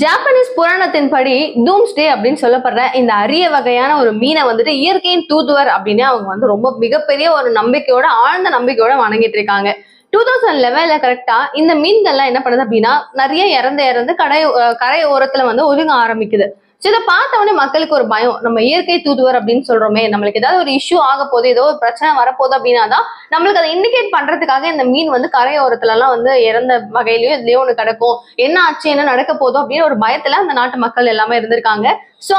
Japanese புராணத்தின்படி டூம்ஸ்டே அப்படின்னு சொல்லப்படுற இந்த அரிய வகையான ஒரு மீனை வந்துட்டு இயற்கையின் தூதுவர் அப்படின்னு அவங்க வந்து ரொம்ப மிகப்பெரிய ஒரு நம்பிக்கையோட ஆழ்ந்த நம்பிக்கையோட வணங்கிட்டு இருக்காங்க. 2011 கரெக்டா இந்த மீன்கள்லாம் என்ன பண்ணுது அப்படின்னா நிறைய இறந்து கரை ஓரத்துல வந்து ஒதுங்க ஆரம்பிக்குது. இதை பார்த்த உடனே மக்களுக்கு ஒரு பயம், நம்ம இயற்கை தூதுவர் அப்படின்னு சொல்றோமே, நம்மளுக்கு ஏதாவது ஒரு இஷ்யூ ஆக போகுது, ஏதோ ஒரு பிரச்சனை வரப்போகுது அப்படின்னா தான் நம்மளுக்கு அதை இண்டிகேட் பண்றதுக்காக இந்த மீன் வந்து கரையோரத்துல எல்லாம் வந்து இறந்த வகையிலயும் இதுலயும் ஒண்ணு கிடக்கும், என்ன ஆச்சு என்ன நடக்க போதும் அப்படின்னு ஒரு பயத்துல அந்த நாட்டு மக்கள் எல்லாமே இருந்திருக்காங்க. சோ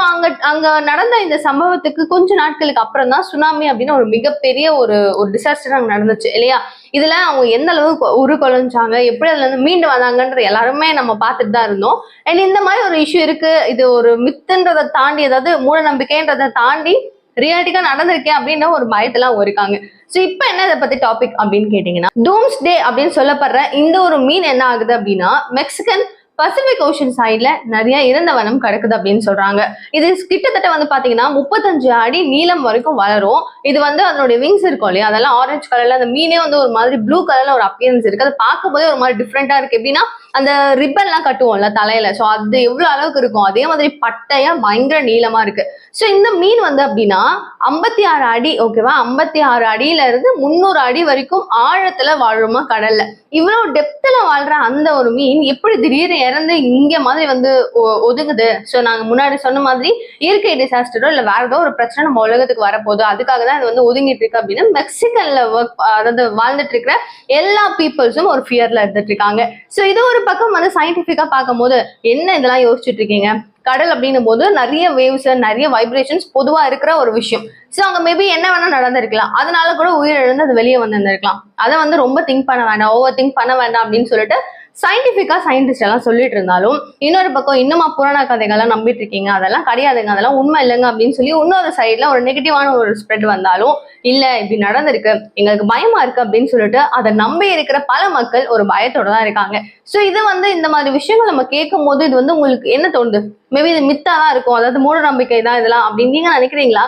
அங்க நடந்த இந்த சம்பவத்துக்கு கொஞ்ச நாட்களுக்கு அப்புறம் தான் சுனாமி அப்படின்னு ஒரு மிகப்பெரிய ஒரு டிசாஸ்டர் அங்க நடந்துச்சு இல்லையா. இதுல அவங்க எந்த அளவுக்கு உருக்குலைஞ்சாங்க, எப்படி அதுல இருந்து மீண்டு வந்தாங்கன்றது எல்லாருமே நம்ம பார்த்துட்டு தான் இருந்தோம். அண்ட் இந்த மாதிரி ஒரு இஷ்யூ இருக்கு, இது ஒரு மித்துன்றதை தாண்டி, அதாவது மூட நம்பிக்கைன்றதை தாண்டி ரியாலிட்டிக்கா நடந்திருக்கேன் அப்படின்ற ஒரு பயத்துல அவங்க இருக்காங்க. சோ இப்ப என்ன இதை பத்தி டாபிக் அப்படின்னு கேட்டீங்கன்னா, டூம்ஸ்டே அப்படின்னு சொல்லப்படுற இந்த ஒரு மீன் என்ன ஆகுது அப்படின்னா மெக்சிகன் பசிபிக் ஓஷன் சைட்ல நிறைய இறந்த வனம் கிடக்குது அப்படின்னு சொல்றாங்க. இது கிட்டத்தட்ட வந்து பாத்தீங்கன்னா 35 அடி நீளம் வரைக்கும் வளரும். இது வந்து அதனுடைய விங்ஸ் இருக்கும் இல்லையா, அதெல்லாம் ஆரஞ்சு கலர்ல, அந்த மீனே வந்து ஒரு மாதிரி ப்ளூ கலர்ல ஒரு அப்பியரன்ஸ் இருக்கு. அதை பார்க்கும் போதே ஒரு மாதிரி டிஃப்ரெண்டா இருக்கு. எப்படின்னா அந்த ரிப்பன் எல்லாம் கட்டுவோம்ல தலையில, சோ அது எவ்வளவு அளவுக்கு இருக்கும் அதே மாதிரி பட்டையா பயங்கர நீளமா இருக்கு. சோ இந்த மீன் வந்து அப்படின்னா 56 அடி, ஓகேவா, 56 அடியில இருந்து 300 அடி வரைக்கும் ஆழத்துல வாழுமா கடல்ல. இவ்வளவு டெப்த்ல வாழ்ற அந்த ஒரு மீன் எப்படி திடீர்னு இறந்து இங்க மாதிரி வந்து ஒதுங்குது? சோ நாங்க முன்னாடி சொன்ன மாதிரி இயற்கை டிசாஸ்டரோ இல்ல வேற ஏதோ ஒரு பிரச்சனை நம்ம உலகத்துக்கு வரப்போகுது, அதுக்காக தான் இது வந்து ஒதுங்கிட்டு இருக்கு அப்படின்னு மெக்சிகன்ல அதாவது வாழ்ந்துட்டு இருக்கிற எல்லா பீப்புள்ஸும் ஒரு ஃபியர்ல இருந்துட்டு இருக்காங்க. சோ இது ஒரு பக்கம் வந்து சயின்டிபிக்கா பார்க்கும் போது என்ன இதெல்லாம் யோசிச்சுட்டு இருக்கீங்க, கடல் அப்படின்னும் போது நிறைய வேவ்ஸ் நிறைய வைப்ரேஷன்ஸ் பொதுவா இருக்கிற ஒரு விஷயம். சோ அங்க மேபி என்ன வேணா நடந்திருக்கலாம், அதனால கூட உயிரிழந்து அது வெளியே வந்திருந்திருக்கலாம். அதை வந்து ரொம்ப திங்க் பண்ண வேண்டாம், ஓவர் திங்க் பண்ண வேண்டாம் அப்படின்னு சொல்லிட்டு சயின்டிபிக்கா சயின்டிஸ்ட் எல்லாம் சொல்லிட்டு இருந்தாலும், இன்னொரு பக்கம் இன்னுமா புராண கதைகள்லாம் நம்பிட்டு இருக்கீங்க, அதெல்லாம் கிடையாதுங்க, அதெல்லாம் உண்மை இல்லைங்க அப்படின்னு சொல்லி இன்னொரு சைட்ல ஒரு நெகட்டிவான ஒரு ஸ்ப்ரெட் வந்தாலும், இல்ல இப்படி நடந்திருக்கு எங்களுக்கு பயமா இருக்கு அப்படின்னு சொல்லிட்டு அதை நம்பி இருக்கிற பல மக்கள் ஒரு பயத்தோட தான் இருக்காங்க. சோ இது வந்து இந்த மாதிரி விஷயங்கள் நம்ம கேட்கும் போது இது வந்து உங்களுக்கு என்ன தோணுது? மேபி இது மித்தா தான் இருக்கும், அதாவது மூட நம்பிக்கை தான் இதெல்லாம் அப்படின்னு நீங்க நினைக்கிறீங்களா?